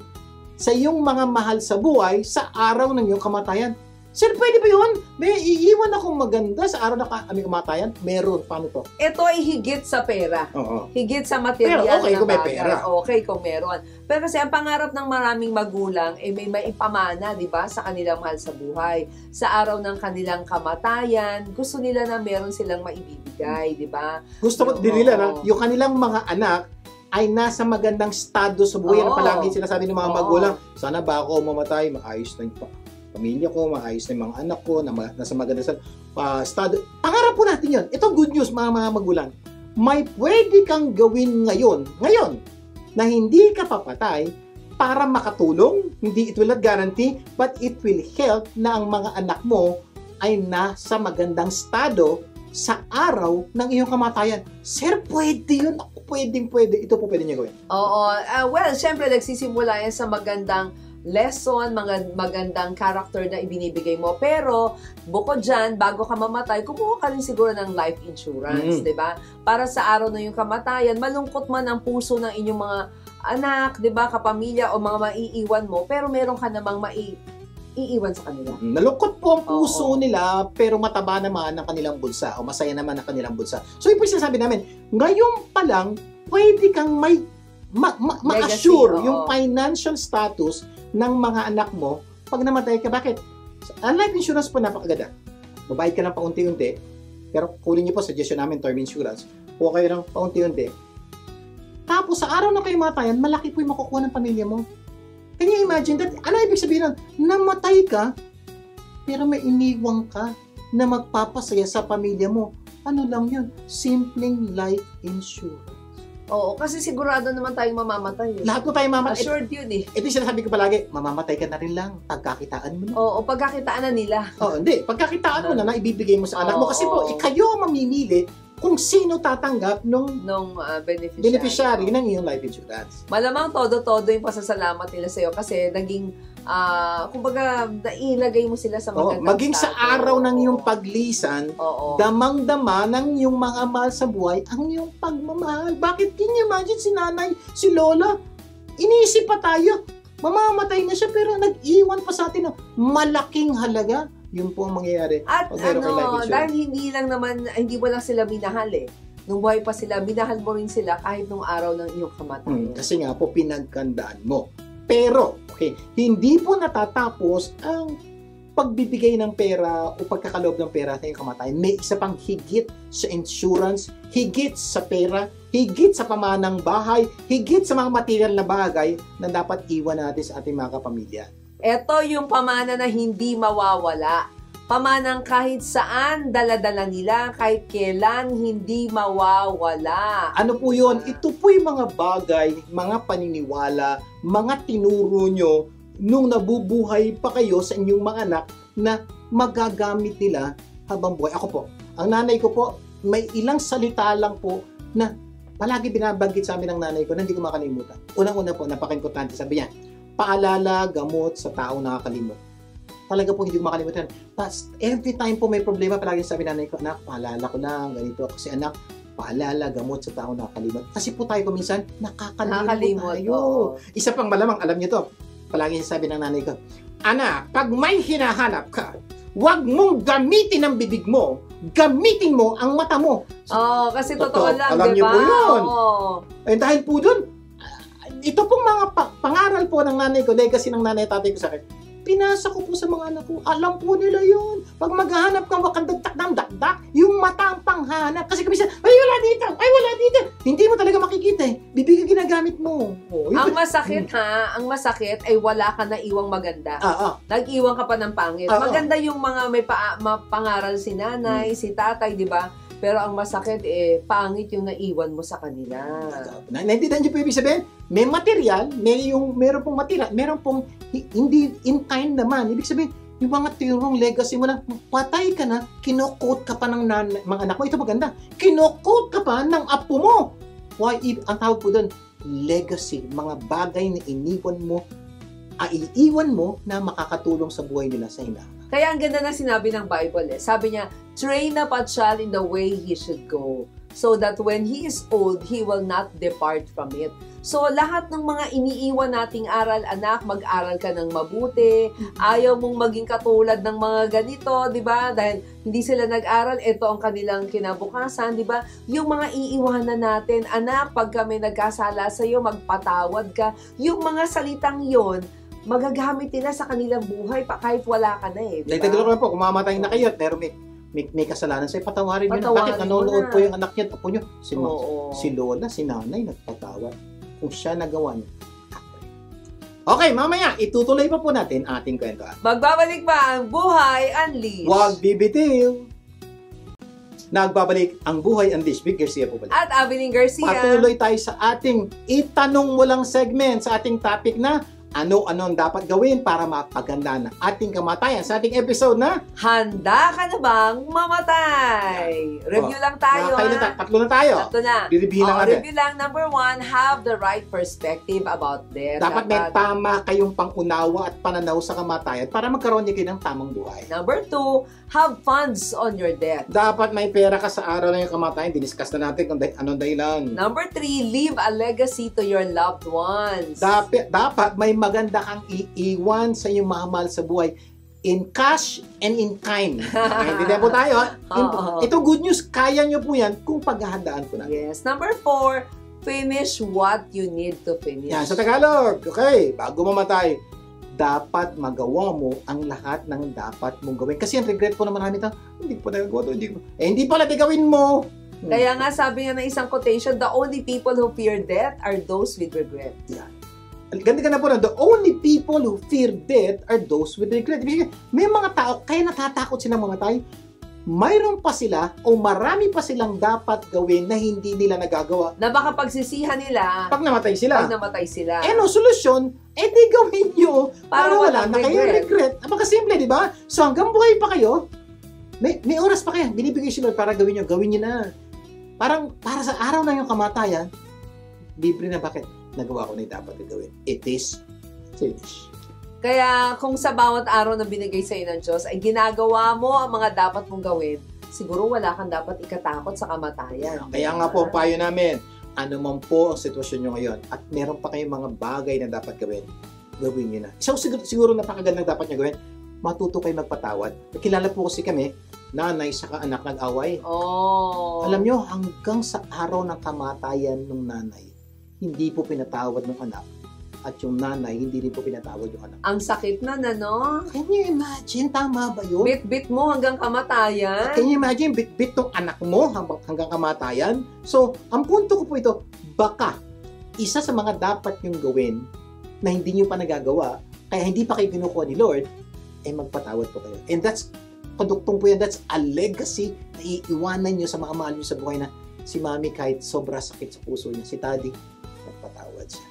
sa iyong mga mahal sa buhay sa araw ng iyong kamatayan. Sir, pwede ba yun? May iiwan akong maganda sa araw ng aming kamatayan? Meron. Paano to?
Ito ay higit sa pera.
Oo.
Higit sa material.
Pero okay
na
kung may
bagay.
pera.
Okay kung meron. Pero kasi ang pangarap ng maraming magulang ay may maipamana, di ba, sa kanilang mahal sa buhay. Sa araw ng kanilang kamatayan, gusto nila na meron silang maibibigay, di ba?
Gusto ko din nila na yung kanilang mga anak ay nasa magandang estado sa buhay. Ano palagi sinasabi ng mga magulang, sana ba ako mamatay, maayos na pa. pamilya ko, maayos na yung mga anak ko, nasa maganda sa estado. Pangarap po natin yun. Ito good news, mga magulang. May pwede kang gawin ngayon, na hindi ka papatay para makatulong. Hindi it will not guarantee, but it will help na ang mga anak mo ay nasa magandang estado sa araw ng iyong kamatayan. Sir, pwede yun. Ako, pwede. Ito po pwede niya gawin.
Oo. Well, syempre, nagsisimula yan sa magandang lesson, magandang character na ibinibigay mo. Pero, bukod dyan, bago ka mamatay, kumuha ka rin siguro ng life insurance, di ba? Para sa araw na yung kamatayan, malungkot man ang puso ng inyong mga anak, di ba, kapamilya o mga maiiwan mo, pero meron ka namang iiwan sa kanila.
Nalungkot po ang puso nila, pero mataba naman ang kanilang bulsa o masaya naman ang kanilang bulsa. So, yung sinasabi namin, ngayon pa lang, pwede kang may ma-assure yung financial status ng mga anak mo pag namatay ka. Bakit? Ang life insurance po napakaganda. Babayad ka ng paunti-unti, pero kunin niyo po suggestion namin, term insurance. Kuha kayo ng paunti-unti. Tapos sa araw na kayo matayan, malaki po yung makukuha ng pamilya mo. Can you imagine that? Ano ibig sabihin nun? Namatay ka, pero may iniwang ka na magpapasaya sa pamilya mo. Ano lang yun? Simpleng life insurance.
Oo, kasi sigurado naman tayong mamamatay.
Lahat mo tayong mamamatay.
Assured yun eh.
Ito yung sinasabi ko palagi, mamamatay ka na rin lang, pagkakitaan mo na.
Oo, pagkakitaan na nila.
Oo, hindi. Pagkakitaan mo na ibibigay mo sa anak mo. Kasi po, kayo mamimili kung sino tatanggap nung beneficiary ng iyong life insurance.
Malamang todo-todo yung pasasalamat nila sa'yo kasi naging, kumbaga, nailagay mo sila sa magandang
maging sa araw ng iyong paglisan, damang-dama ng iyong mga mahal sa buhay ang iyong pagmamahal. Bakit? Can you imagine si nanay, si lola, iniisip pa tayo, mamamatay na siya pero nag-iwan pa sa atin ng malaking halaga. Yun po ang mangyayari.
At dahil hindi mo lang sila minahal eh. Nung buhay pa sila, minahal mo rin sila kahit nung araw ng iyong kamatayan.
Kasi nga po, pinagkandaan mo. Pero, hindi po natatapos ang pagbibigay ng pera o pagkakaloob ng pera sa iyong kamatayan. May isa pang higit sa insurance, higit sa pera, higit sa pamanang bahay, higit sa mga material na bagay na dapat iwan natin sa ating mga kapamilya.
Ito yung pamana na hindi mawawala. Pamanang kahit saan dala-dala nila, kahit kailan hindi mawawala.
Ano po yun? Ito po yung mga bagay, mga paniniwala, mga tinuro nyo nung nabubuhay pa kayo sa inyong mga anak na magagamit nila habang buhay. Ako po, ang nanay ko po, may ilang salita lang po na palagi binabanggit sa amin ng nanay ko na hindi ko makalimutan. Unang-una po, napaka-importante, sabi niya, paalala, gamot sa taong nakakalimot. Talaga po hindi ko makalimutan. Tapos, every time po may problema, palagi sabi nanay ko, anak, paalala ko lang, ganito. Kasi anak, paalala, gamot sa taong nakakalimot. Kasi po tayo minsan, nakakalimot tayo. Isa pang malamang, alam niyo to, palagi sabi ng nanay ko, anak, pag may hinahanap ka, huwag mong gamitin ang bibig mo, gamitin mo ang mata mo.
Kasi totoo lang,
alam niyo po yun. Dahil po dun, ito pong mga pangaral po ng nanay ko, legacy ng nanay at tatay ko sa akin, pinasa ko po sa mga anak ko. Alam po nila yun. Pag maghahanap ka, wakandagtak ng dakdak, yung mata ang panghanap. Kasi kami ay wala dito, ay wala dito. Hindi mo talaga makikita eh. Bibig ang ginagamit mo.
Ang masakit ang masakit ay wala ka na iwang maganda. Nag-iwang ka pa ng pangit. Maganda yung mga may pangaral si nanay, si tatay, di ba? Pero ang masakit pangit yung naiwan mo sa kanila.
Naintindihan niyo po ibig sabihin? May material, meron pong material, meron pong hindi in kind naman. Ibig sabihin, yung mga tirong legacy mo na patay ka na, kinokot ka pa ng mga anak mo. Ito maganda. Kinokot ka pa ng apo mo. Why? Ang tawag po doon, legacy. Mga bagay na iniwan mo, iiwan mo na makakatulong sa buhay nila sa hinaharap.
Kaya ang ganda na sinabi ng Bible Sabi niya, train up a child in the way he should go, so that when he is old, he will not depart from it. So, lahat ng mga iniiwan nating aral, anak, mag-aral ka ng mabuti, ayaw mong maging katulad ng mga ganito, di ba? Dahil hindi sila nag-aral, ito ang kanilang kinabukasan, di ba? Yung mga iiwanan natin, anak, pag kami nagkasala sa'yo, magpatawad ka. Yung mga salitang yon magagamit nila sa kanilang buhay pa kahit wala ka na eh.
Diba? Dagdag lang po, kung mamatay na kayo, pero may kasalanan sa'yo, patawarin nyo na. Bakit nanonood po yung anak niya at apo nyo? Si lola, si nanay, nagpatawad. Kung siya nagawa niya, Okay, mamaya, itutuloy pa po natin ating kwentuhan.
Magbabalik pa ang Buhay Unleashed.
Huwag bibitiw! Nagbabalik ang Buhay Unleashed. Vic Garcia po pala.
At Abilene Garcia.
Patuloy tayo sa ating itanong mo lang segment sa ating topic na ano-ano ang dapat gawin para mapaganda ng ating kamatayan. Sa ating episode na
Handa ka na bang mamatay? Review lang tayo,
Tatlo na tayo.
Tatlo na.
Review lang natin.
Review lang. Number 1, have the right perspective about death.
Dapat may tama kayong pangunawa at pananaw sa kamatayan para magkaroon niyo kayo ng tamang buhay.
Number 2, have funds on your death.
Dapat may pera ka sa araw ng kamatayan. Diniscuss na natin kung anong dahilan.
Number 3, leave a legacy to your loved ones.
Dapat may maganda kang iiwan sa iyong mahal sa buhay in cash and in kind. Hindi po tayo. Ito good news. Kaya nyo po yan kung paghahandaan po natin.
Yes. Number 4, finish what you need to finish.
Yan, sa Tagalog. Okay, bago mamatay, dapat magawa mo ang lahat ng dapat mong gawin. Kasi ang regret po naman namin ito, hindi po nagagawa ito. Hindi pala gawin mo.
Kaya nga sabi nga ng isang quotation, the only people who fear death are those with regret.
Yan. Ganda ka na po na, the only people who fear death are those with regret. May mga tao, kaya natatakot silang mamatay, mayroon pa sila o marami pa silang dapat gawin na hindi nila nagagawa.
Na baka pagsisihan nila
pag namatay sila.
No solusyon,
di gawin nyo para wala na kayong regret. Napakasimple, di ba? So hanggang buhay pa kayo, may oras pa kayo, binibigay sila para gawin nyo na. Parang para sa araw na yung kamatayan, libre na. Bakit? Nagawa ko na yung dapat gawin. It is finished.
Kaya kung sa bawat araw na binigay sa iyo ng Diyos ay ginagawa mo ang mga dapat mong gawin, siguro wala kang dapat ikatakot sa kamatayan.
Kaya nga po, payo namin, ano man po ang sitwasyon nyo ngayon at meron pa kayong mga bagay na dapat gawin, gawin nyo na. So, siguro napakagandang dapat nyo gawin, matuto kayo magpatawad. Kilala po kasi kami, nanay saka anak nag-away. Alam nyo, hanggang sa araw ng kamatayan ng nanay, hindi po pinatawad ng anak. At yung nanay, hindi rin po pinatawad yung anak.
Ang sakit na, no?
Can you imagine? Tama ba yun?
Bit-bit mo hanggang kamatayan?
Can you imagine? Bit-bit tong anak mo hanggang kamatayan? So, ang punto ko po ito, baka isa sa mga dapat yung gawin na hindi nyo pa nagagawa, kaya hindi pa kayo kinukuha ni Lord, magpatawad po kayo. And that's, konduktong po yan, that's a legacy na iiwanan nyo sa mga mahal nyo sa buhay na si Mami kahit sobra sakit sa puso niya, si Daddy, nagpatawad siya.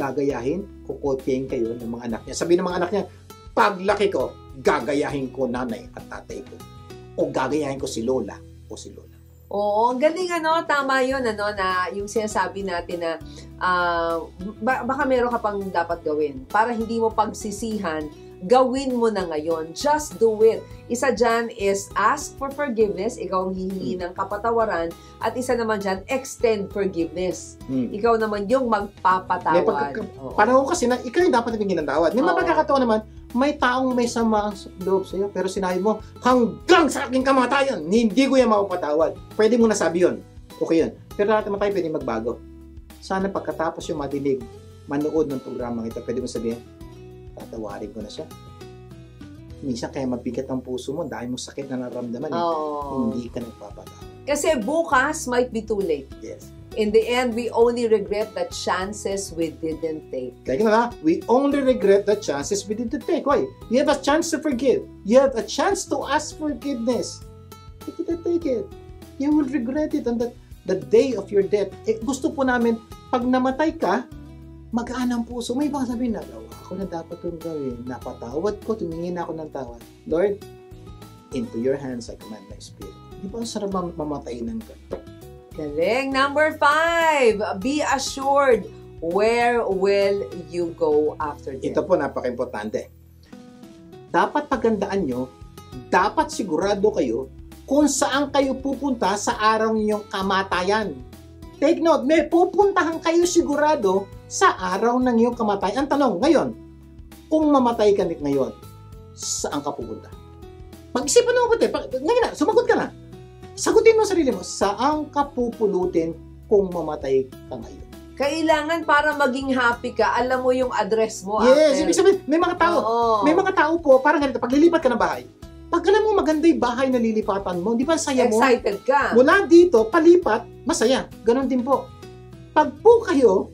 Gagayahin, kukopyahin kayo ng mga anak niya. Sabi ng mga anak niya, paglaki ko, gagayahin ko nanay at tatay ko. O gagayahin ko si Lola o si Lola.
Oo, ang galing tama yun na yung sinasabi natin na baka meron ka pang dapat gawin para hindi mo pagsisihan, gawin mo na ngayon. Just do it. Isa dyan is ask for forgiveness. Ikaw ang hihingi ng kapatawaran. At isa naman dyan, extend forgiveness. Ikaw naman yung magpapatawad.
Panahon kasi na ikaw yung dapat nabingin ng tawad. May mga pagkakataon naman, may taong may sama ang loob sa'yo, pero sinabi mo, hanggang sa aking kamatayan, hindi ko yan mapapatawad. Pwede mo nasabi yun. Okay yun. Pero lahat naman tayo pwede magbago. Sana pagkatapos yung madinig, manood ng programang ito, pwede mo sabihin, tatawarin ko na siya. Minsan kaya mabigat ang puso mo dahil mo sakit na naramdaman. Hindi ka nagpapatawad.
Kasi bukas might be too late.
Yes.
In the end, we only regret the chances we didn't take.
Kaya na, we only regret the chances we didn't take. Why? You have a chance to forgive. You have a chance to ask forgiveness. You didn't take it. You will regret it on the day of your death. Gusto po namin, pag namatay ka, magaan ang puso. May ibang sabihin, nagawa ako na dapat itong gawin. Napatawad ko, tumingin ako ng tawad. Lord, into your hands I command my spirit. Di ba ang sarap mamatay ng gano'n?
Galing. Number 5, be assured, where will you go after death?
Ito po, napaka-importante. Dapat pagandaan nyo, dapat sigurado kayo kung saan kayo pupunta sa araw ninyong kamatayan. Take note, may pupuntahan kayo sigurado sa araw ng iyong kamatayan. Ang tanong, ngayon, kung mamatay ka ngayon, saan ka pupunta? Pag-isipan mo po, ngayon na, sumagot ka na. Sagutin mo sarili mo, saan ka pupulutin kung mamatay ka ngayon?
Kailangan para maging happy ka, alam mo yung address mo.
Yes, ibig sabihin, may mga tao po, parang ganito, pag lilipat ka ng bahay, pag alam mo maganda yung bahay na lilipatan mo, di ba saya mo?
Excited ka.
Mula dito, palipat, masaya. Ganon din po. Pag po kayo,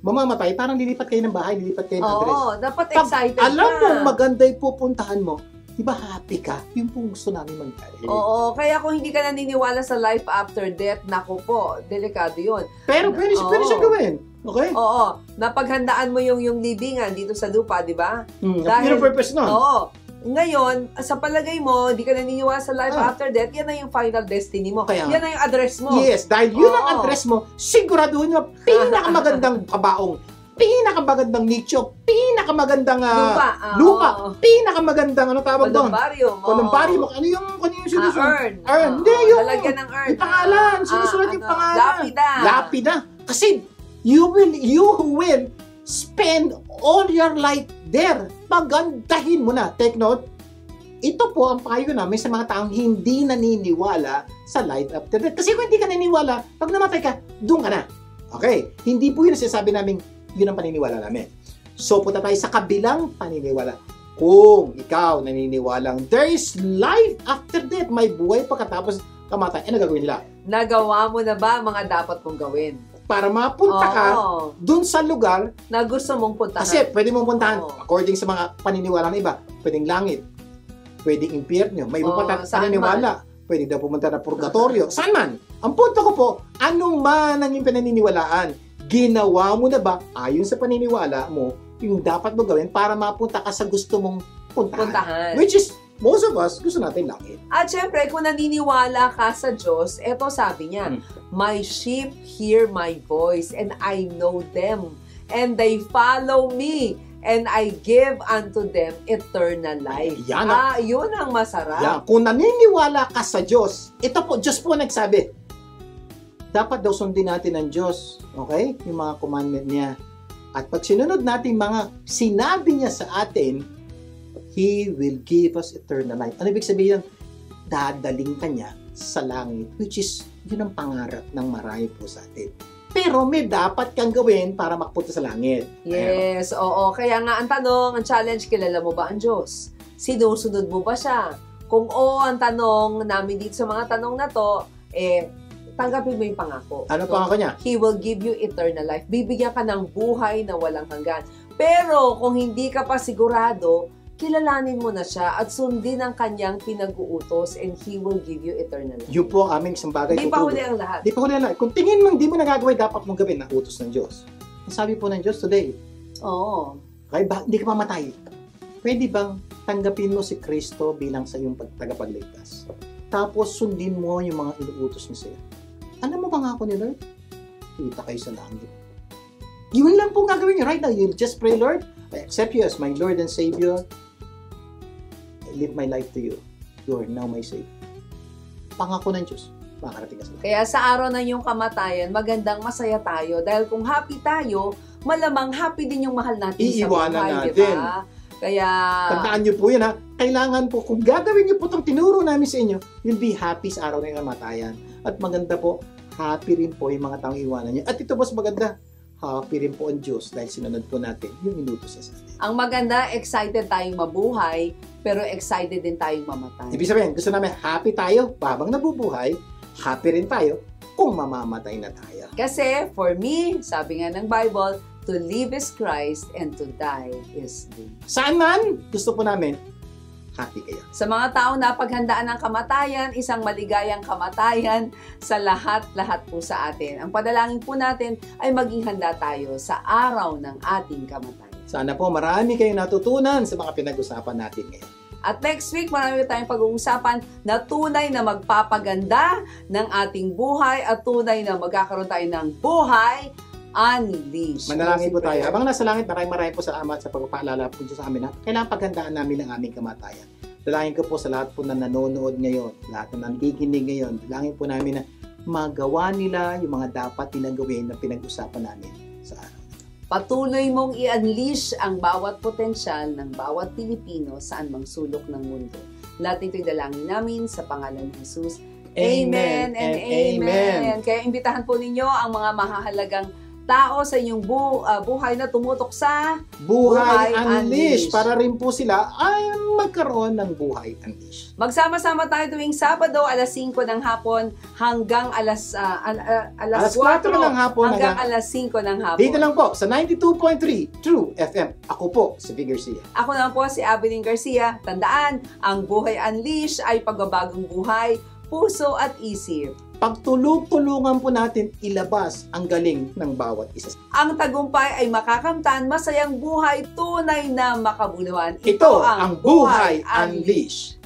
mamamatay, parang lilipat kayo ng bahay, lilipat kayo ng address.
Oo, dapat excited ka.
Alam mo, maganda yung pupuntahan mo, di ba happy ka? Yun po gusto namin mangyari.
Oo, kaya kung hindi ka naniniwala sa life after death, naku po, delikado yun.
Pero pwede siya gawin. Okay?
Oo, napaghandaan mo yung libingan dito sa lupa, di ba?
Dahil, yung purpose nun.
Oo. Ngayon, sa palagay mo, hindi ka naniniwala sa life after death, yan na yung final destiny mo.
Kaya,
yan na yung address mo.
Yes, dahil yun ang address mo, siguraduhin mo, pinakamagandang kabaong, pinakamagandang nicho, pinakamagandang lupa, pinakamagandang ano tawag doon? Columbarium. Ano yung sinusunod?
Urn.
Hindi, yung
lalagyan ng urn.
Yung pangalan. Sinusunod yung pangalan. Lapida. Kasi, you will spend all your life there. Pagandahin mo na. Take note, ito po ang payo namin sa mga taong hindi naniniwala sa life after death. Kasi kung hindi ka naniniwala, pag namatay ka, doon ka na. Okay? Hindi po yun sinasabi namin, yun ang paniniwala namin. So, punta tayo sa kabilang paniniwala. Kung ikaw naniniwalang there is life after death, may buhay pagkatapos kamatay, ano gagawin nila?
Nagawa mo na ba mga dapat mong gawin?
Para mapunta ka dun sa lugar
na gusto mong puntahan.
Kasi pwede mong puntahan, according sa mga paniniwala ng iba, pwedeng langit, pwedeng impyerno, may iba pa paniniwala, pwede daw pumunta na purgatorio, saan man. Ang punto ko po, anong man ang yung paniniwalaan, ginawa mo na ba, ayon sa paniniwala mo, yung dapat mo gawin para mapunta ka sa gusto mong puntahan. Which is, most of us, gusto natin langit.
At syempre, kung naniniwala ka sa Diyos, eto sabi niya, my sheep hear my voice, and I know them, and they follow me, and I give unto them eternal life.
Yan
yun ang masarap.
Yan. Kung naniniwala ka sa Diyos, ito po, Diyos po nagsabi, dapat daw sundin natin ang Diyos, okay? Yung mga commandment niya. At pag sinunod natin mga sinabi niya sa atin, He will give us eternal life. Ano ibig sabihin? Dadaling ka niya sa langit, which is, yun ang pangarap ng marami po sa atin. Pero may dapat kang gawin para makapunta sa langit.
Yes, oo. Kaya nga ang tanong, ang challenge, kilala mo ba ang Diyos? Sinusunod mo ba siya? Kung oo, ang tanong namin dito sa mga tanong na to, tanggapin mo yung pangako.
Ano pangako niya?
He will give you eternal life. Bibigyan ka ng buhay na walang hanggan. Pero kung hindi ka pa sigurado, kilalanin mo na siya at sundin ang kanyang pinag-uutos and He will give you eternal life.
Yun po ang aming isang bagay.
Di pa huli ang lahat.
Di pa huli ang lahat. Kung tingin mo hindi mo nagagawin, dapat mong gawin ang utos ng Diyos. Ang sabi po ng Diyos today, kaya hindi ka mamatay. Pwede bang tanggapin mo si Kristo bilang sa iyong tagapagligtas? Tapos sundin mo yung mga inuutos niya sa'yo. Alam mo ba nga ako ni Lord? Kita kayo sa langit. Yun lang po gagawin niyo right now. You'll just pray, Lord, I accept you as my Lord and Savior. I live my life to you. You are now my Savior. Pangako ng Diyos. Makakarating ka sa langit.
Kaya sa araw ng iyong kamatayan, magandang masaya tayo. Dahil kung happy tayo, malamang happy din yung mahal natin sa buhay, natin. Diba? Kaya...
Tandaan niyo po yun ha. Kailangan po, kung gagawin niyo po itong tinuro namin sa inyo, you'll be happy sa araw ng kamatayan. At maganda po, happy rin po yung mga taong iwanan niyo. At ito mas maganda, happy rin po ang Diyos dahil sinunod po natin yung inutos niya sa atin.
Ang maganda, excited tayong mabuhay, pero excited din tayong mamatay.
Ibig sabihin, gusto namin happy tayo habang nabubuhay, happy rin tayo kung mamamatay na tayo.
Kasi, for me, sabi nga ng Bible, to live is Christ and to die is gain.
Saan man, gusto po namin, happy kayo.
Sa mga taong napaghandaan ng kamatayan, isang maligayang kamatayan sa lahat-lahat po sa atin. Ang padalangin po natin ay maging handa tayo sa araw ng ating kamatayan.
Sana po marami kayong natutunan sa mga pinag-usapan natin ngayon.
At next week, marami tayong pag-uusapan na tunay na magpapaganda ng ating buhay at tunay na magkakaroon tayo ng buhay unleashed.
Manalangin po tayo. Habang nasa langit, maraming po salamat sa pagpapaalala po sa amin na kailangan paghandaan namin ang aming kamatayan. Dalangin ko po sa lahat po na nanonood ngayon, lahat na nakikinig ngayon, dalangin po namin na magawa nila yung mga dapat nilang gawin na pinag-usapan namin sa araw.
Patuloy mong i-unleash ang bawat potensyal ng bawat Pilipino saan mang sulok ng mundo. Lahat ito'y dalangin namin sa pangalan ni Jesus. Amen and amen. Kaya imbitahan po ninyo ang mga mahahalagang tao sa inyong buhay na tumutok sa
Buhay Unleashed. Para rin po sila ay magkaroon ng Buhay Unleashed.
Magsama-sama tayo tuwing Sabado, alas 5 ng hapon hanggang alas 4
ng hapon
hanggang alas 5 ng hapon.
Dito lang po sa 92.3 True FM. Ako po si V. Garcia.
Ako naman po si Abilene Garcia. Tandaan, ang Buhay Unleashed ay pagbabagong buhay, puso at isip.
Pagtulong-tulungan po natin ilabas ang galing ng bawat isa.
Ang tagumpay ay makakamtan, masayang buhay, tunay na makabuluhan.
Ito ang Buhay Unleashed.